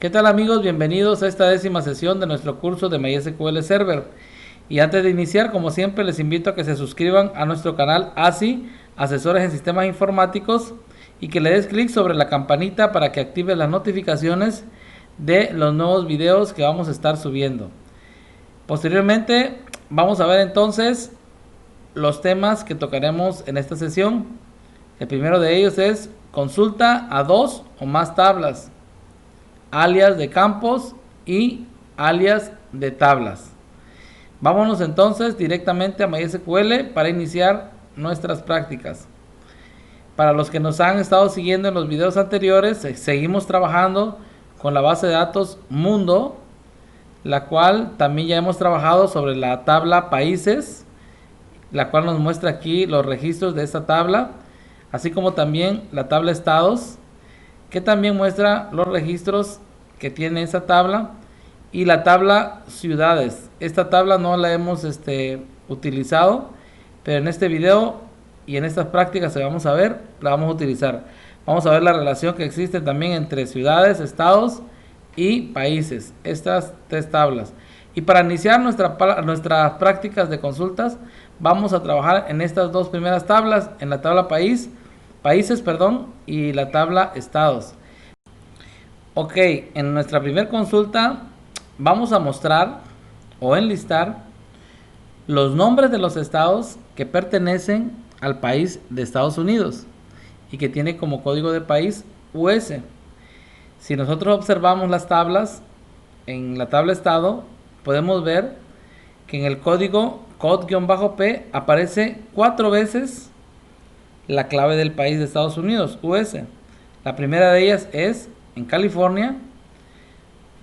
¿Qué tal amigos? Bienvenidos a esta 10ª sesión de nuestro curso de MySQL Server. Y antes de iniciar, como siempre, les invito a que se suscriban a nuestro canal ASI, Asesores en Sistemas Informáticos, y que le des clic sobre la campanita para que active las notificaciones de los nuevos videos que vamos a estar subiendo. Posteriormente, vamos a ver entonces los temas que tocaremos en esta sesión. El primero de ellos es consulta a dos o más tablas, alias de campos y alias de tablas. Vámonos entonces directamente a MySQL para iniciar nuestras prácticas. Para los que nos han estado siguiendo en los videos anteriores, seguimos trabajando con la base de datos Mundo, la cual también ya hemos trabajado sobre la tabla países, la cual nos muestra aquí los registros de esta tabla, así como también la tabla estados, que también muestra los registros que tiene esa tabla, y la tabla ciudades. Esta tabla no la hemos utilizado, pero en este video y en estas prácticas que vamos a ver, la vamos a utilizar. Vamos a ver la relación que existe también entre ciudades, estados y países, estas tres tablas. Y para iniciar nuestras prácticas de consultas, vamos a trabajar en estas dos primeras tablas, en la tabla países, y la tabla estados. Ok, en nuestra primera consulta vamos a mostrar o enlistar los nombres de los estados que pertenecen al país de Estados Unidos y que tiene como código de país US. Si nosotros observamos las tablas, en la tabla estado podemos ver que en el código code-p aparece 4 veces la clave del país de Estados Unidos, US. La primera de ellas es en California.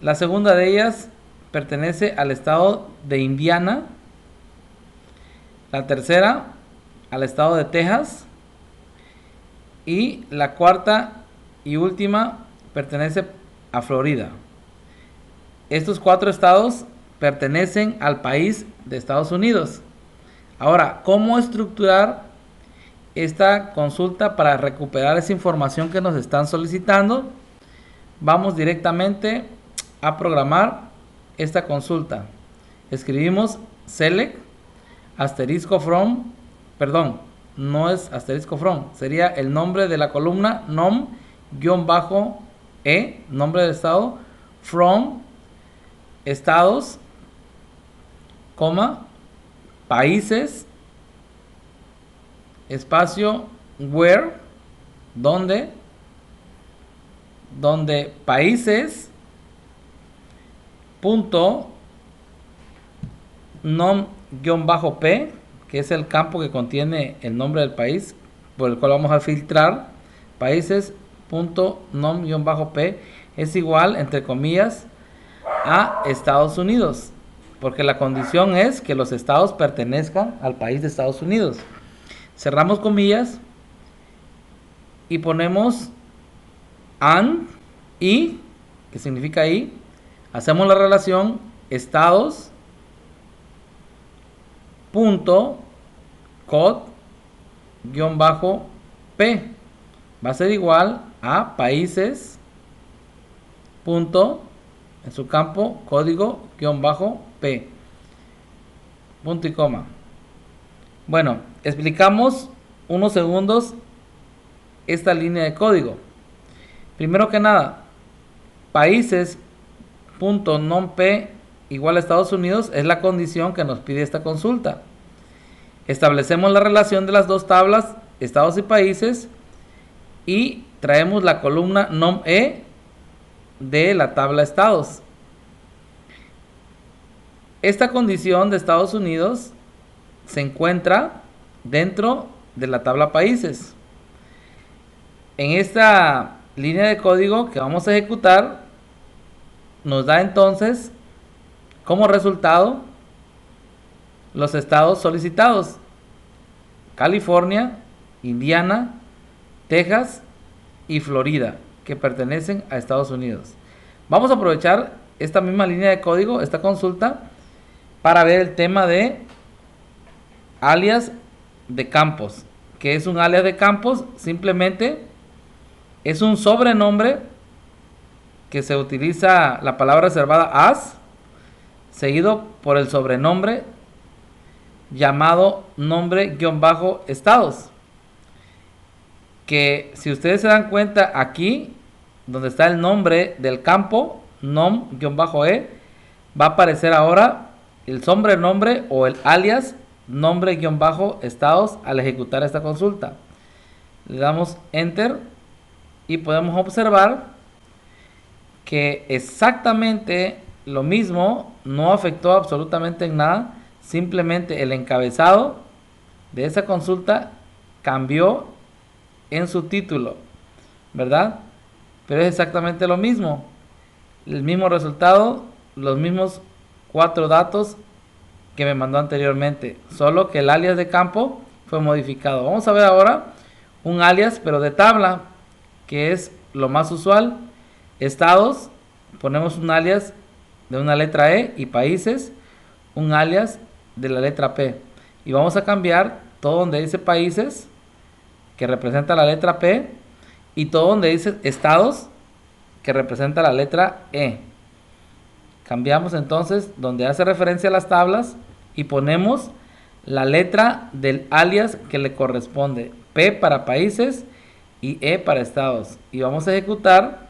La segunda de ellas pertenece al estado de Indiana. La tercera al estado de Texas. Y la cuarta y última pertenece a Florida. Estos 4 estados pertenecen al país de Estados Unidos. Ahora, ¿cómo estructurar esta consulta para recuperar esa información que nos están solicitando? Vamos directamente a programar esta consulta. Escribimos select asterisco from, perdón, no es asterisco from, sería el nombre de la columna nom-e, nombre de estado, from, estados, coma, países, espacio, where, donde países punto nom-p, que es el campo que contiene el nombre del país por el cual vamos a filtrar, países punto nom-p es igual, entre comillas, a Estados Unidos, porque la condición es que los estados pertenezcan al país de Estados Unidos. Cerramos comillas y ponemos and, y, que significa y, hacemos la relación estados punto code guión bajo p va a ser igual a países punto, en su campo código guión bajo p, punto y coma. Bueno, explicamos unos segundos esta línea de código. Primero que nada, países.nom-p igual a Estados Unidos es la condición que nos pide esta consulta. Establecemos la relación de las dos tablas, estados y países, y traemos la columna nom-e de la tabla estados. Esta condición de Estados Unidos se encuentra dentro de la tabla países. En esta línea de código que vamos a ejecutar, nos da entonces como resultado los estados solicitados: California, Indiana, Texas y Florida, que pertenecen a Estados Unidos. Vamos a aprovechar esta misma línea de código, esta consulta, para ver el tema de alias de campos. ¿Qué es un alias de campos? Simplemente es un sobrenombre que se utiliza la palabra reservada as, seguido por el sobrenombre llamado nombre-estados. Que si ustedes se dan cuenta aquí, donde está el nombre del campo, nom-e, va a aparecer ahora el sobrenombre o el alias nombre-estados al ejecutar esta consulta. Le damos enter y podemos observar que exactamente lo mismo, no afectó absolutamente en nada, simplemente el encabezado de esa consulta cambió en su título, ¿verdad? Pero es exactamente lo mismo, el mismo resultado, los mismos 4 datos que me mandó anteriormente, solo que el alias de campo fue modificado. Vamos a ver ahora un alias pero de tabla, que es lo más usual. Estados, ponemos un alias de una letra E, y países, un alias de la letra P. Y vamos a cambiar todo donde dice países, que representa la letra P, y todo donde dice estados, que representa la letra E. Cambiamos entonces donde hace referencia a las tablas y ponemos la letra del alias que le corresponde. P para países y E para estados. Y vamos a ejecutar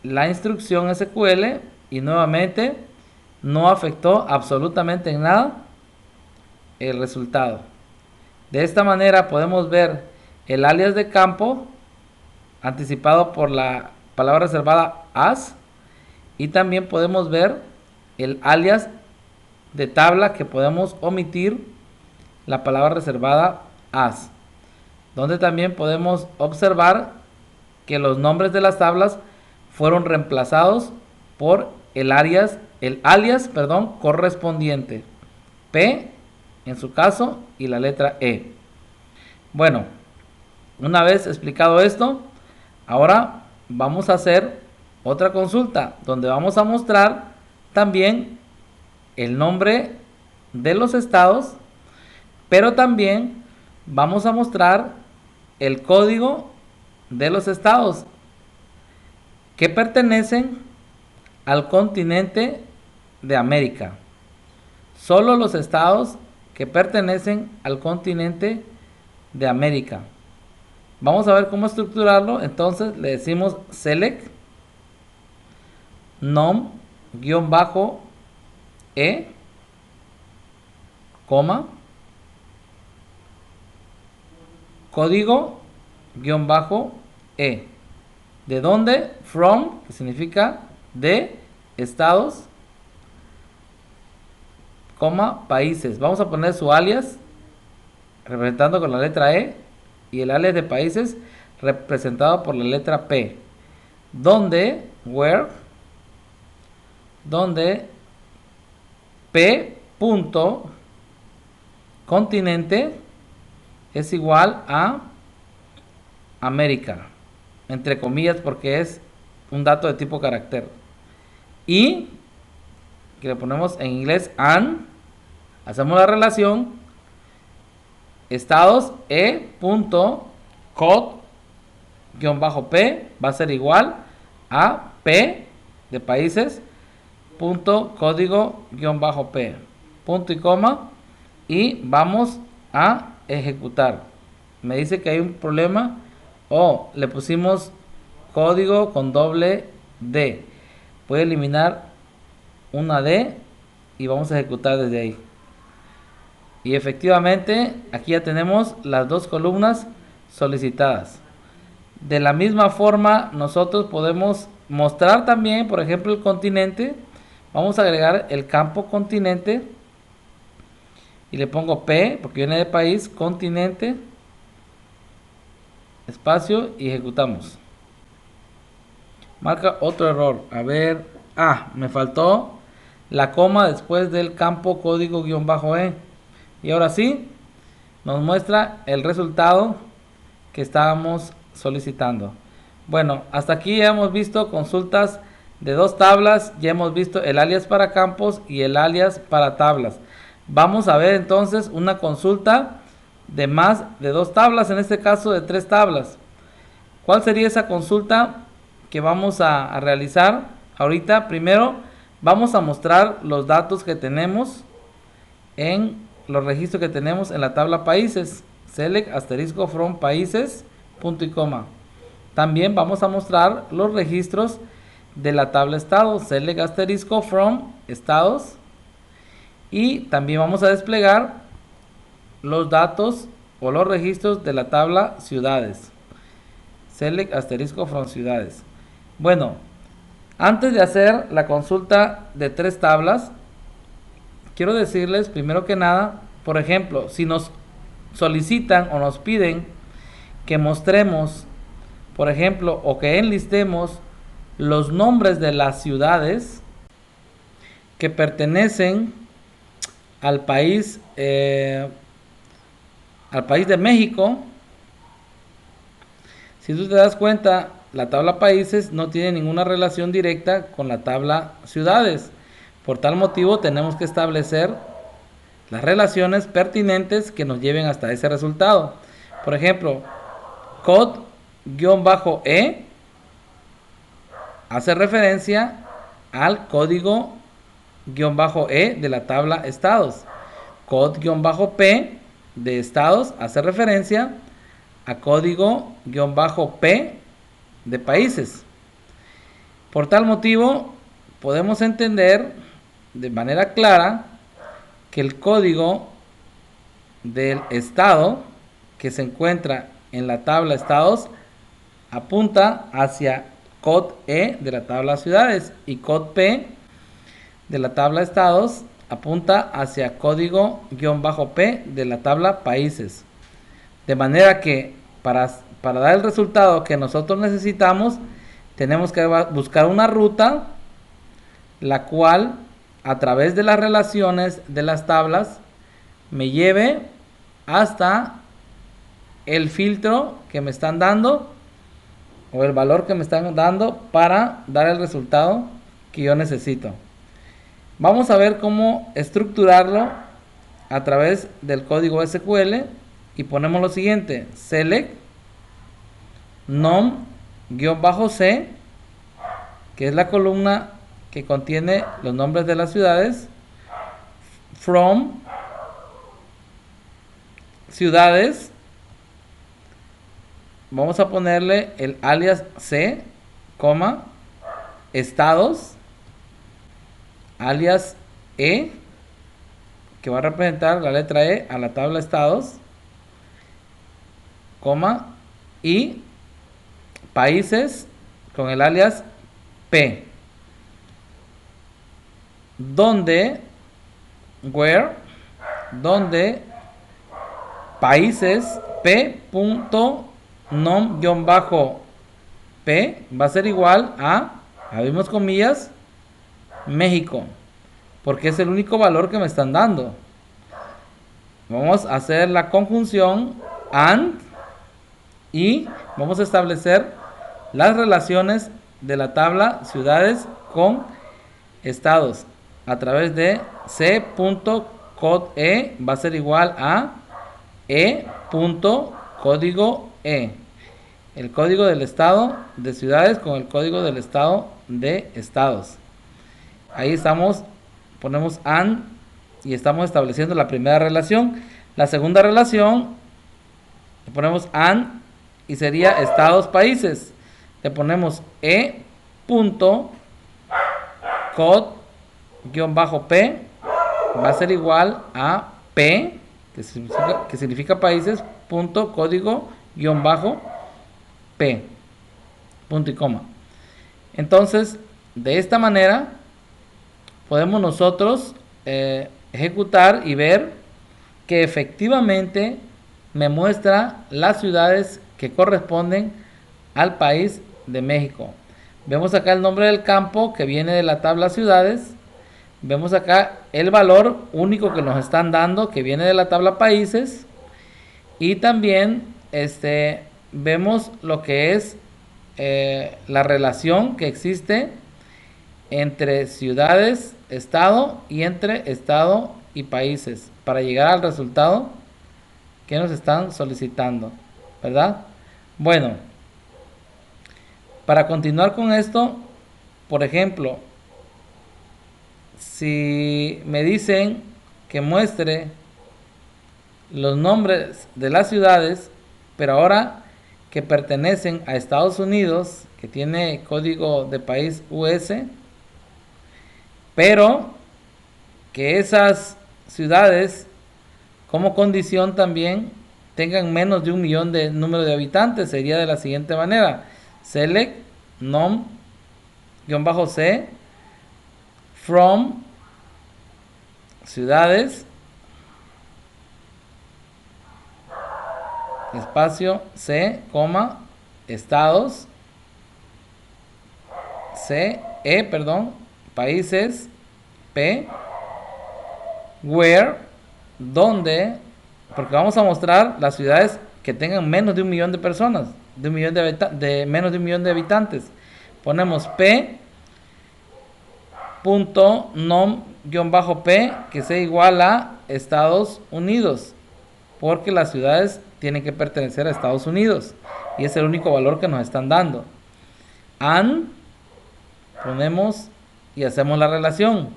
la instrucción SQL y nuevamente no afectó absolutamente en nada el resultado. De esta manera podemos ver el alias de campo anticipado por la palabra reservada as, y también podemos ver el alias de tabla que podemos omitir la palabra reservada as, donde también podemos observar que los nombres de las tablas fueron reemplazados por el alias correspondiente, P en su caso y la letra E. Bueno, una vez explicado esto, ahora vamos a hacer otra consulta donde vamos a mostrar también el nombre de los estados, pero también vamos a mostrar el código de los estados que pertenecen al continente de América. Solo los estados que pertenecen al continente de América. Vamos a ver cómo estructurarlo. Entonces le decimos select nom-e, coma, código-e. ¿De dónde? From, que significa de estados, coma, países. Vamos a poner su alias representando con la letra E y el alias de países representado por la letra P. Donde, where, donde P punto continente es igual a América, entre comillas porque es un dato de tipo carácter, y que le ponemos en inglés and, hacemos la relación estados e punto code guión P va a ser igual a P de países punto código guión P, punto y coma, y vamos a ejecutar. Me dice que hay un problema, le pusimos código con doble D. Voy a eliminar una D y vamos a ejecutar desde ahí. Y efectivamente aquí ya tenemos las dos columnas solicitadas. De la misma forma nosotros podemos mostrar también, por ejemplo, el continente. Vamos a agregar el campo continente y le pongo P porque viene de país, continente, espacio, y ejecutamos. Marca otro error. A ver, me faltó la coma después del campo código-e. Y ahora sí, nos muestra el resultado que estábamos solicitando. Bueno, hasta aquí ya hemos visto consultas de dos tablas, ya hemos visto el alias para campos y el alias para tablas. Vamos a ver entonces una consulta de más de dos tablas, en este caso de tres tablas. ¿Cuál sería esa consulta que vamos a realizar ahorita, primero vamos a mostrar los datos que tenemos en los registros que tenemos en la tabla países. Select asterisco from países, punto y coma. También vamos a mostrar los registros de la tabla estados. Select asterisco from estados. Y también vamos a desplegar los datos o los registros de la tabla ciudades. Select asterisco from ciudades. Bueno, antes de hacer la consulta de 3 tablas, quiero decirles primero que nada, por ejemplo, si nos solicitan o nos piden que mostremos, por ejemplo, o que enlistemos los nombres de las ciudades que pertenecen al país de México. Si tú te das cuenta, la tabla países no tiene ninguna relación directa con la tabla ciudades. Por tal motivo tenemos que establecer las relaciones pertinentes que nos lleven hasta ese resultado. Por ejemplo, code-e hace referencia al código-e de la tabla estados. Code-p de estados hace referencia a código-p de países. Por tal motivo, podemos entender de manera clara que el código del estado que se encuentra en la tabla estados apunta hacia code-e de la tabla ciudades y code-p de la tabla estados apunta hacia código-p de la tabla países. De manera que para dar el resultado que nosotros necesitamos, tenemos que buscar una ruta, la cual a través de las relaciones de las tablas me lleve hasta el filtro que me están dando o el valor que me están dando para dar el resultado que yo necesito. Vamos a ver cómo estructurarlo a través del código SQL y ponemos lo siguiente: select nom-c, que es la columna que contiene los nombres de las ciudades, from ciudades, vamos a ponerle el alias c, coma, estados, alias e, que va a representar la letra e a la tabla estados, coma, y países con el alias p, donde países p.nom-p va a ser igual a, abrimos comillas, México, porque es el único valor que me están dando. Vamos a hacer la conjunción AND y vamos a establecer las relaciones de la tabla ciudades con estados a través de c.code va a ser igual a e.código e, el código del estado de ciudades con el código del estado de estados. Ahí estamos, ponemos AND y estamos estableciendo la primera relación. La segunda relación, le ponemos AND y sería estados países. Le ponemos e.code-p va a ser igual a p, que significa países, punto código-p, punto y coma. Entonces, de esta manera podemos nosotros ejecutar y ver que efectivamente me muestra las ciudades que corresponden al país de México. Vemos acá el nombre del campo que viene de la tabla ciudades. Vemos acá el valor único que nos están dando que viene de la tabla países. Y también vemos lo que es la relación que existe entre ciudades, estado y entre estado y países para llegar al resultado que nos están solicitando, ¿verdad? Bueno, Para continuar con esto, por ejemplo, si me dicen que muestre los nombres de las ciudades, pero ahora que pertenecen a Estados Unidos, que tiene código de país US, pero que esas ciudades como condición también tengan menos de 1 millón de número de habitantes, sería de la siguiente manera: select nom-c from ciudades espacio c, estados países p, where, donde, porque vamos a mostrar las ciudades que tengan menos de 1 millón de personas, menos de 1 millón de habitantes. Ponemos p punto nom-p que sea igual a Estados Unidos, porque las ciudades tienen que pertenecer a Estados Unidos y es el único valor que nos están dando. And ponemos y hacemos la relación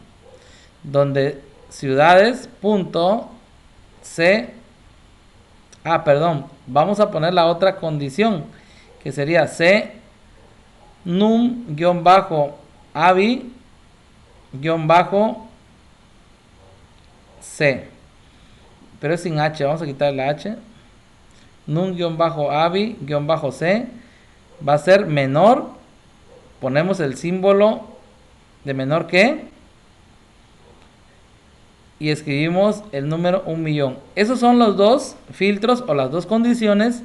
donde ciudades punto c, vamos a poner la otra condición que sería c num-abi-c, pero es sin h, vamos a quitar la h. num-abi-c va a ser menor, ponemos el símbolo de menor que y escribimos el número 1 millón. Esos son los dos filtros o las dos condiciones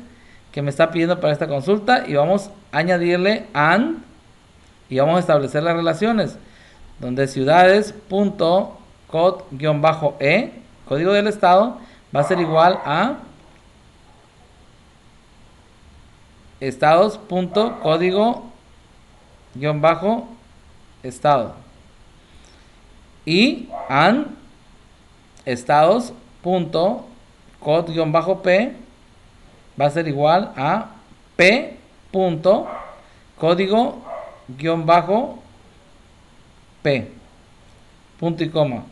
que me está pidiendo para esta consulta, y vamos a añadirle and y vamos a establecer las relaciones donde ciudades.code-e, código del estado, va a ser igual a estados.código-estado y and estados.code-p va a ser igual a p.código-p, punto y coma.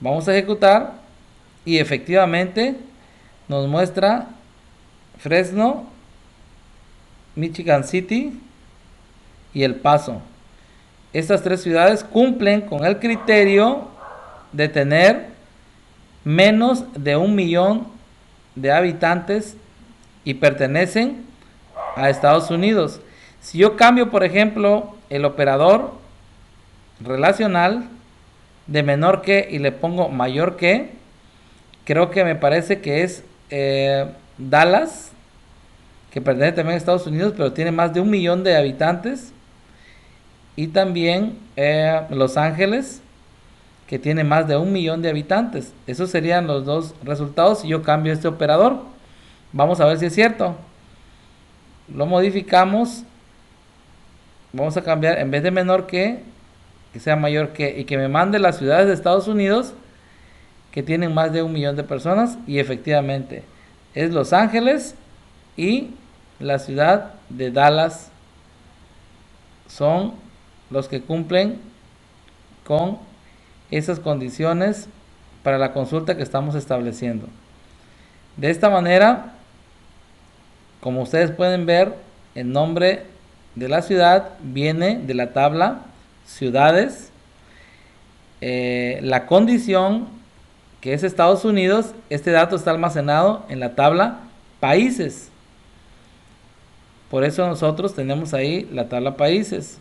Vamos a ejecutar y efectivamente nos muestra Fresno, Michigan City y El Paso. Estas tres ciudades cumplen con el criterio de tener menos de 1 millón de habitantes y pertenecen a Estados Unidos. Si yo cambio, por ejemplo, el operador relacional de menor que y le pongo mayor que, creo que me parece que es Dallas, que pertenece también a Estados Unidos, pero tiene más de 1 millón de habitantes, y también Los Ángeles, que tiene más de 1 millón de habitantes. Esos serían los dos resultados si yo cambio este operador. Vamos a ver si es cierto. Lo modificamos. Vamos a cambiar, en vez de menor que sea mayor que, y que me mande las ciudades de Estados Unidos que tienen más de 1 millón de personas, y efectivamente es Los Ángeles y la ciudad de Dallas son los que cumplen con esas condiciones para la consulta que estamos estableciendo. De esta manera, como ustedes pueden ver, el nombre de la ciudad viene de la tabla ciudades, la condición que es Estados Unidos, este dato está almacenado en la tabla países. Por eso nosotros tenemos ahí la tabla países.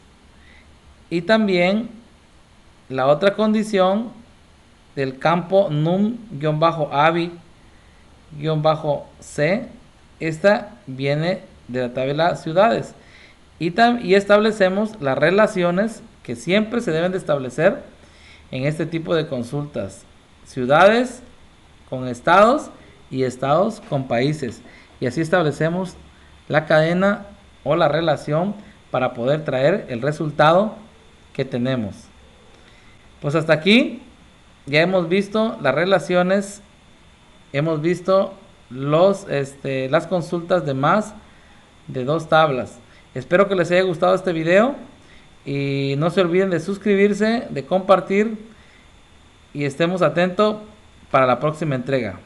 Y también la otra condición del campo num-abi-c, esta viene de la tabla ciudades. Y establecemos las relaciones que siempre se deben de establecer en este tipo de consultas: ciudades con estados y estados con países. Y así establecemos la cadena o la relación para poder traer el resultado que tenemos. Pues hasta aquí ya hemos visto las relaciones, hemos visto las consultas de más de 2 tablas. Espero que les haya gustado este video y no se olviden de suscribirse, de compartir y estemos atentos para la próxima entrega.